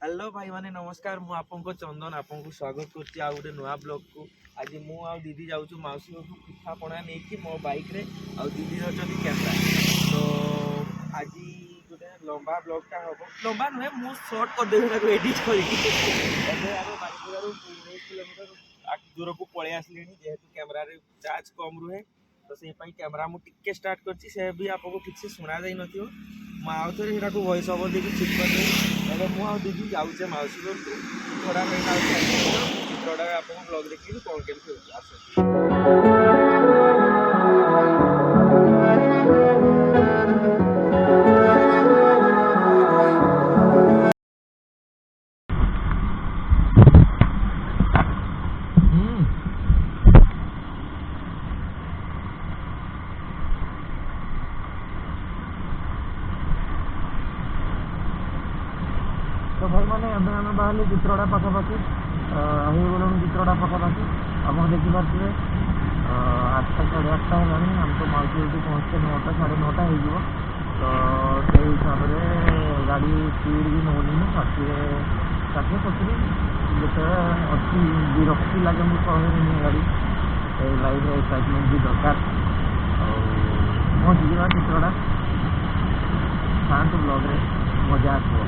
Hello भाई माने नमस्कार मु आपको चंदन आपको स्वागत करछि आ गोटे नुआ ब्लॉग को। आज मु आ दीदी जाऊँ मौसी घर को पिठा पଣା नहीं मो बाइक रे आ दीदी धरछन कैमरा। तो आज गोटे लंबा ब्लॉगटा हम लंबा नुहे मु शॉर्ट कर देबे एडिट करके एबे आरो बाइकरु 19 किलोमीटर दूर को पळे आसलिनी जेहेतु कैमरा रे चार्ज कम रुहे। तो से पई कैमरा मु टिके स्टार्ट करछि से भी आपको ठीक से सुना जाई नथियो माउथरे सेटा को वॉइस ओवर देके ठीक कर दे। एबे मु आ दीदी जाउछे मौसी घर को थोड़ा कहीं चित्रटा आपको ब्लॉग देखि कोन केमति होछि आसे। तो भाई मैंने अभी आम बाहर चित्रड़ा पखापाखि गलु चित्रड़ा पखापाखि आप देखिपे 8टा 8:30 है आम तो मौसी उठी पहुँचते 9टा 9:30 हो। तो से हिसाब से गाड़ी स्पीड भी नौनी ना 60 70 जिते अच्छी विरक्ति लगे मुझे कहनी गाड़ी लाइफ एक्साइटमेंट भी दरकार पहुँची जा चित्रड़ा शांत ब्लॉग रे मजा आसो।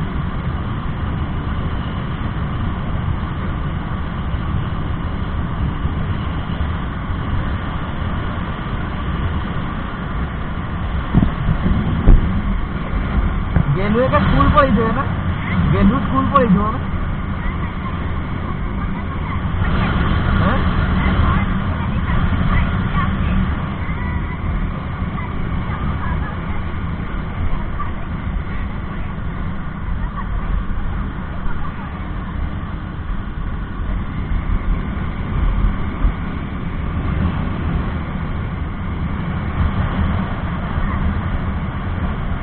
गेलुए का स्कूल पढ़ी थे ना गेलू स्कूल पढ़ी थी ना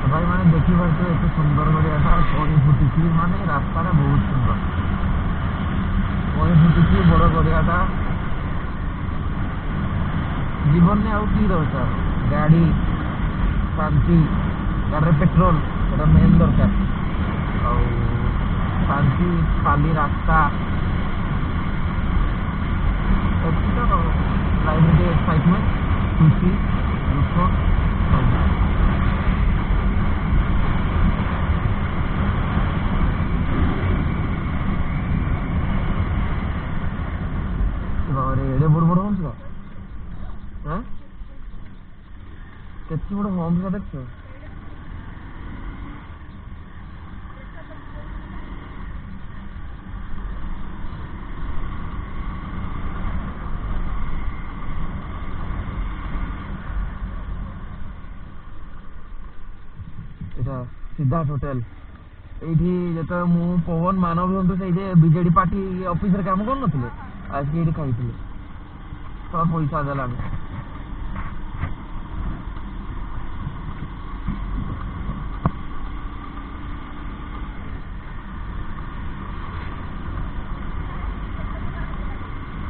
भाई मैंने देखी पार्थे एत सुंदर गड़िया कड़ी फुटी माने रास्ता बहुत सुंदर कड़ी फुटी बड़ गड़िया जीवन में आउ कि दरकार गाड़ी शांति गाड़ी पेट्रोल गोटा मेन दरकार आ शांति खाली रास्ता लाइफ एक्साइटमेंट खुशी दुख एड़े बड़ बड़ होम्स के बड़ होम्स देख सिद्धार्थ होटेल ये जो मु पवन मानव से बीजेडी पार्टी ऑफिस काम कर आज ये खाई सब पैसा देला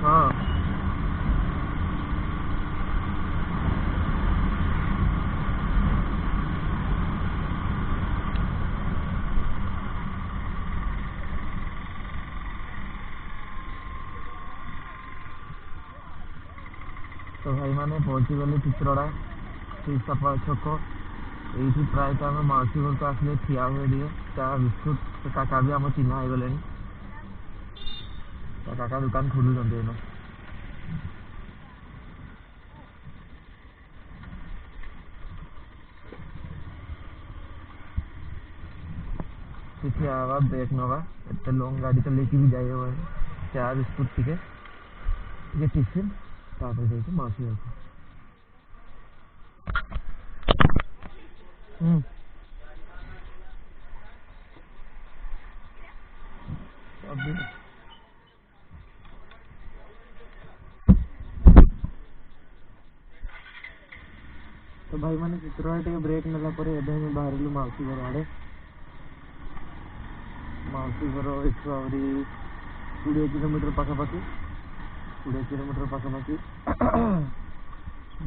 हाँ तो भाई मैंने पहुँची गली चित्रड़ा सफा छक ये प्रायत आम मौसी घर को आसले ठिया हुए दिए चा बिस्कुट काका भी आम चिन्ह हो गले काका दुकान खोलुं ठीक आवा ब्रेक नवा एत लॉन्ग गाड़ी तो लेकिन भी जाए चा बिस्कुट टे टिफिन तापर जाइए मौसी घर तो भाई मैंने चित्रड़ा टे ब्रेक नेला बाहर मौसी घर आड़े मौसी घर एठू 20 किलोमीटर पखापाखि 20 किलोमीटर पखापाखि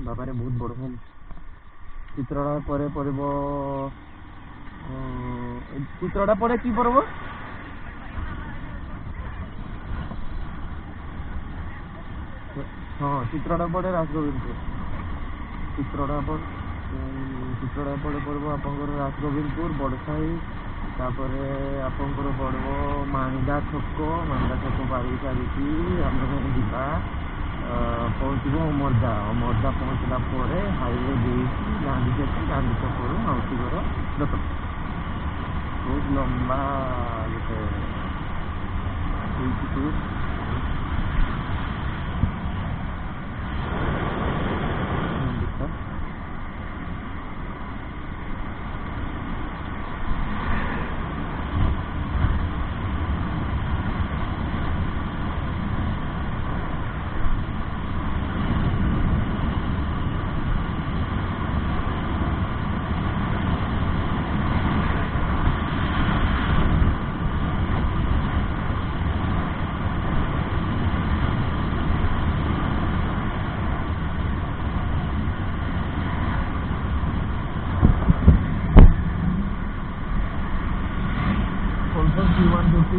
बाबारे बहुत बड़ होम चित्रड़ा पर पड़ब चित्रड़ा पड़े कि पड़ब ହଁ ଚିତ୍ରଟା ପଡ଼େ ରାଜଗୋବିନ୍ଦପୁର, ଚିତ୍ରଟା ପଡ଼େ ପଡ଼ିବ ଆପଣଙ୍କର ରାଜଗୋବିନ୍ଦପୁର ବଡ଼ସାହି, ତାପରେ ଆପଣଙ୍କର ପଡ଼ିବ ମାଣିଦା ଛକ ପାରି ସାରିକି ଆମେ ଯିବା ପହଞ୍ଚିବ ଅମରଦା ପହଞ୍ଚିଲା ପରେ ହାଇୱେ ଦେଇକି ଗାନ୍ଧୀ ଛକରୁ ମାଉସୀ ଘର ଦତ୍ତ, ବହୁତ ଲମ୍ବା ଗୋଟେ ହେଇଛି ଟୁର୍।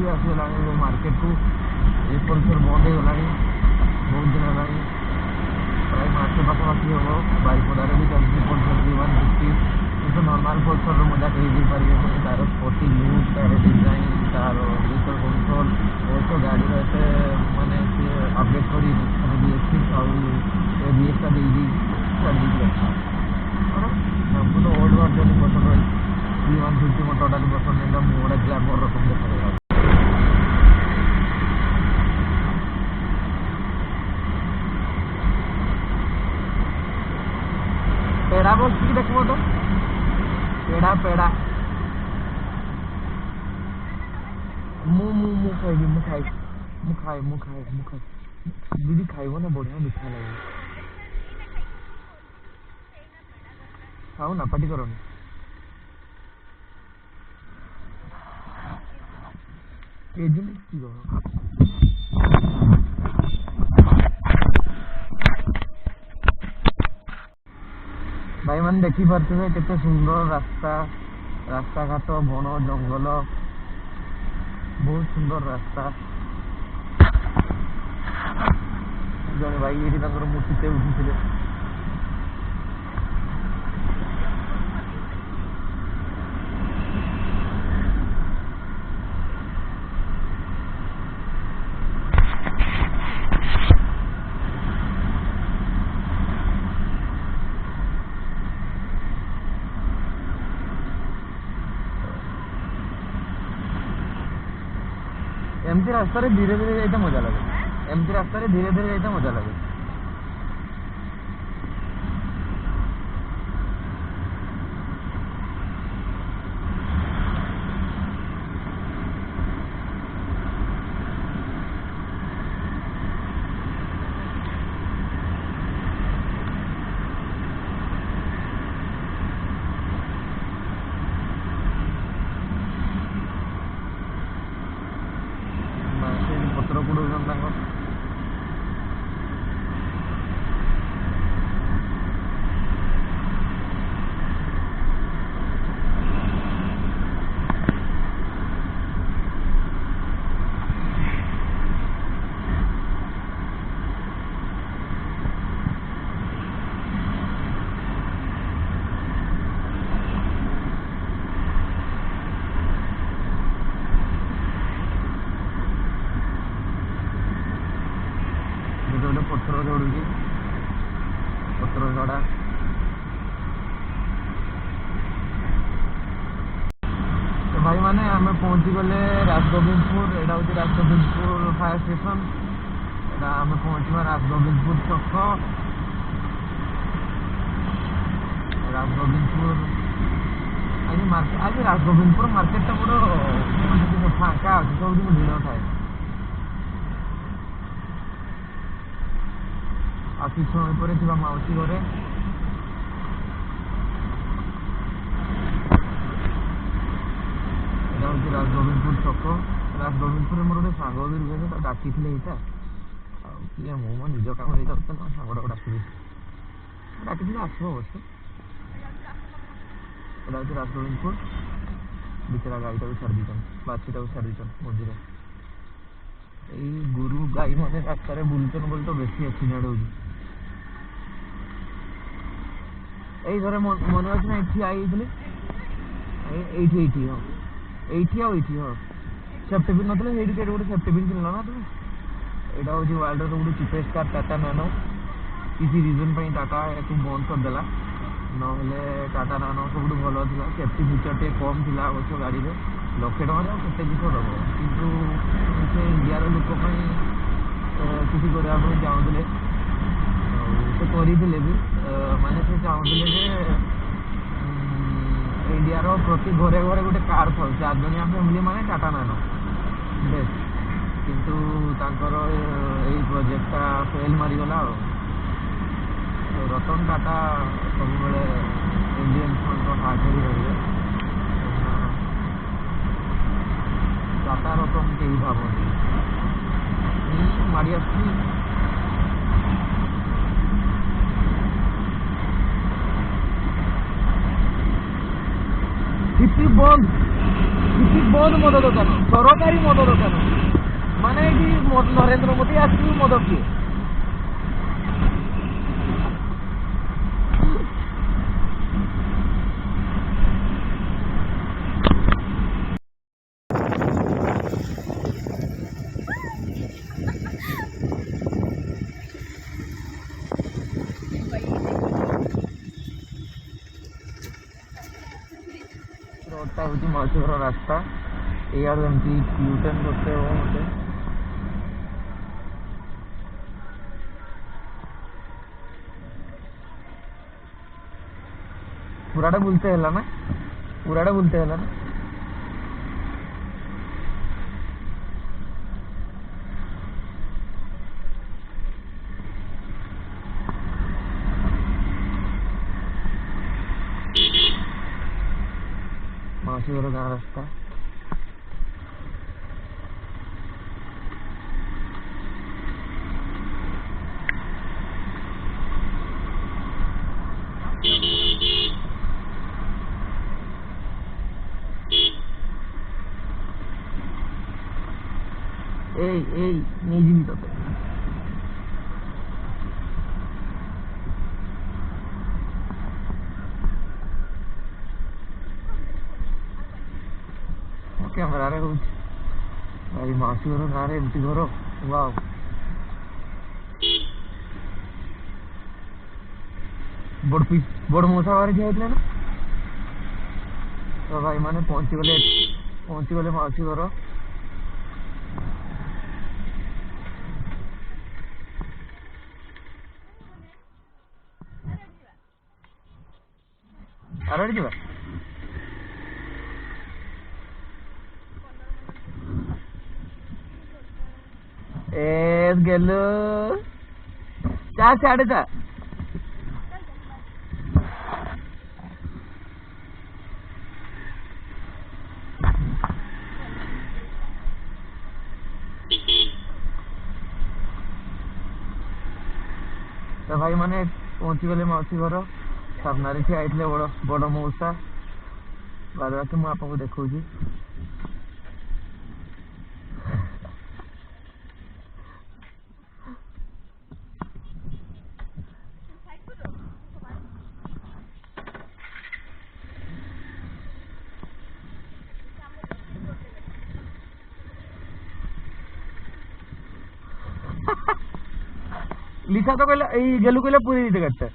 ଆସିଗଲାଣି ମାର୍କେଟକୁ, ଏପରି ଥର ବନ୍ଦ ହେଇଗଲାଣି ବହୁତ ଦିନ ହେଲାଣି, ପ୍ରାୟ ମାସେ ପାଖାପାଖି ହେବ। ବାରିପଦାରେ ବି ଚାଲିଛି ପଲ୍ସର 150, କିନ୍ତୁ ନର୍ମାଲ ପଲ୍ସରର ମଜା କେହି ଦେଇପାରିବେନି। ତାର ସ୍ପୋର୍ଟି ଲୁକ୍, ତାର ଡିଜାଇନ୍, ତାର ଭେହିକଲ କଣ୍ଟ୍ରୋଲ, ଅବଶ୍ୟ ଗାଡ଼ିର ଏତେ ମାନେ ସିଏ ଅପଡେଟ୍ କରିନି, ଖାଲି BS6 ଆଉ ABSଟା ଦେଇକି ଛାଡ଼ିଦେଇକି ଆସିଲା। ଆମକୁ ତ ଓଲ୍ଡ ଭର୍ଜନ ପସନ୍ଦ ରହିଛି, 150 ମୋ ଟୋଟାଲି ପସନ୍ଦ ନାହିଁ, ମୁଁ ଗୋଟେ ଗ୍ଲାମର ରକମ ଦେଖାଯାଉଛି। पेड़ा बस देखो तो पेड़ा मु खाई दीदी खाइब ना, बढ़िया मीठा लगे, खाओ ना पार्टी करो। भाई मैंने देखी पारे केते सुंदर रास्ता घाट बन जंगल, बहुत सुंदर रास्ता। जन भाई ये मूर्ति उठी एमती रास्ता धीरे धीरे जाइते मजा लगे, एमती रास्ता धीरे धीरे जाइते मजा लगे। ପତ୍ର ପୋଡ଼ଉଛନ୍ତି ତାଙ୍କର। पत्थर जोड़ुची पत्थर जोड़ा तो भाई माने आम पहुँची गले राजगोविंदपुर। यहाँ हूँ राजगोविंदपुर फायर स्टेशन। आम पहुँचा राजगोविंदपुर छक राजगोविंदपुर आज राजगोविंदपुर मार्केट गोटे मानते फाँका अच्छे सब दिन भिड़ थाए। आ कि समय पर माउसी घरे हूँ राजगोविंदपुर छक। राजगोविंदपुर मोर गोटे सांग भी रुहे डाकी यहाँ किए मो निज कम नहीं सांगटा डाक डाकी आसब अवश्य। यहाँ हूँ राजगोविंदपुर बेचारा गाड़ीटा भी छाड़ दी बाछीटा भी छाड़ दी मझे ଏଇ ଗୋରୁ ଗାଈ ମାନେ ରାସ୍ତାରେ ବୁଲୁଛନ୍ତି ବୋଲି ତ ବେଶୀ ଆକ୍ସିଡେଣ୍ଟ ହଉଛି। ଏଇ ଥରେ ମନେ ଅଛି ନା ଏଠି ଆଇଥିଲି, ଏଇଠି ହଁ, ଏଇଠି ଆଉ ଏଇଠି ହଁ, ସେଫ୍ଟି ପିନ୍ ନଥିଲେ ସେଇଠି କେଉଁଠି ଗୋଟେ ସେଫ୍ଟି ପିନ୍ ଥିଲା ନା ତୁମେ। ଏଇଟା ହେଉଛି ୱାର୍ଲଡର ସବୁଠୁ ଚିପେଷ୍ଟ କାର୍ ଟାଟା ନାନୋ। କିଛି ରିଜନ୍ ପାଇଁ ଟାଟା ଏହାକୁ ବନ୍ଦ କରିଦେଲା, ନହେଲେ ଟାଟା ନାନୋ ସବୁଠୁ ଭଲ ଥିଲା। ସେଫ୍ଟି ଫିଚର୍ ଟିକେ କମ୍ ଥିଲା ଅବଶ୍ୟ ଗାଡ଼ିରେ, ଲକ୍ଷେ ଟଙ୍କାରେ ଆଉ କେତେ କିସ ଦେବ, କିନ୍ତୁ ସେ ଇଣ୍ଡିଆର ଲୋକ ପାଇଁ କିଛି କରିବା ପାଇଁ ଚାହୁଁଥିଲେ, ଆଉ ସେ କରିଥିଲେ ବି। ମାନେ ସେ ଚାହୁଁଥିଲେ ଯେ ଇଣ୍ଡିଆର ପ୍ରତି ଘରେ ଘରେ ଗୋଟେ କାର୍ ଥାଉ, 4 ଜଣିଆ ଫ୍ୟାମିଲି ମାନେ ଟାଟା ନାନୋ ବେଷ୍ଟ। କିନ୍ତୁ ତାଙ୍କର ଏଇ ପ୍ରୋଜେକ୍ଟଟା ଫେଲ୍ ମାରିଗଲା ଆଉ। ରତନ ଟାଟା ସବୁବେଳେ ଇଣ୍ଡିଆନ୍ସମାନଙ୍କ ହାର୍ଟରେ ହିଁ ରହିବେ। ଟାଟା ରତନ କେହି ଭାବନ୍ତି ମାଡ଼ି ଆସୁଛି। ସିଟି ବନ୍ଦ ମଦ ଦୋକାନ, ସରକାରୀ ମଦ ଦୋକାନ। ମାନେ ଏଠି ନରେନ୍ଦ୍ର ମୋଦି ଆସିକି ମଦ ପିଏ। ରୋଡ଼ଟା ହେଉଛି ମାଉସୀ ଘର ରାସ୍ତା। ଏଇଆଡ଼ୁ ଏମିତି ୟୁଟର୍ନ କରତେ ହେବ ମୋତେ। ପୁରାଟା ବୁଲते ହେଲା ନା, ପୁରାଟା ବୁଲते ହେଲା ନା। ମାଉସୀ ଘର ଗାଁ ରାସ୍ତା। এই নেইজিবি ততে କ୍ୟାମେରାରେ ହଉଛି ଭାଇ। ମାଉସୀ ଘର ଗାଁରେ ଏମିତି ଘର, ୱାଓ। ବଡ଼ ମଶା ବାହାରି ଠିଆ ହେଇଥିଲା ନା। ତ ଭାଇ ମାନେ ପହଞ୍ଚିଗଲେ ମାଉସୀ ଘର। ଆରଡ଼ି ଯିବା। ଗେଲୁ ଚା ସିଆଡ଼େ ଚା। ତ ଭାଇ ମାନେ ପହଞ୍ଚିଗଲେ ମାଉସୀ ଘର ସାମ୍ନାରେ ଠିଆ ହେଇଥିଲେ ବଡ଼ ମଉସା। ବାଦ ବାକି ମୁଁ ଆପଣଙ୍କୁ ଦେଖଉଛି। লিসা তো কইলা এই গেলু কইলা পুরি দিতে কাটতে।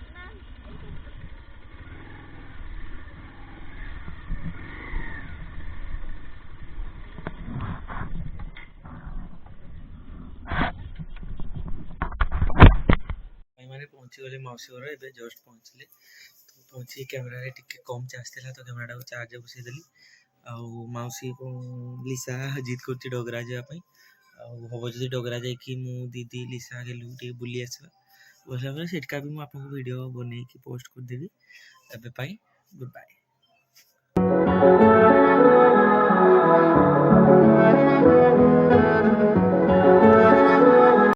ମାନେ ପହଞ୍ଚିଗଲେ ମାଉସୀ ଘର, ଏବେ ଜଷ୍ଟ ପହଞ୍ଚିଲେ। ତ ପହଞ୍ଚି କ୍ୟାମେରାରେ ଟିକେ କମ୍ ଚାର୍ଜ ଥିଲା, ତ କ୍ୟାମେରାଟାକୁ ଚାର୍ଜ ବସେଇଦେଲି। ଆଉ ମାଉସୀ ଲିସା ଜିଦ୍ କରୁଛି ଡଗରା ଯିବା ପାଇଁ। ଆଉ ହବ ଯଦି ଡଗରା ଯାଇକି ମୁଁ ଦିଦି ଲିସା ଗେଲୁ ଟିକେ ବୁଲି ଆସିବା। ବସିଲା ପରେ ସେଠିକା ବି ମୁଁ ଆପଣଙ୍କୁ ଭିଡ଼ିଓ ବନେଇକି ପୋଷ୍ଟ କରିଦେବି। ଏବେ ପାଇଁ ଗୁଡ୍ ବାଏ।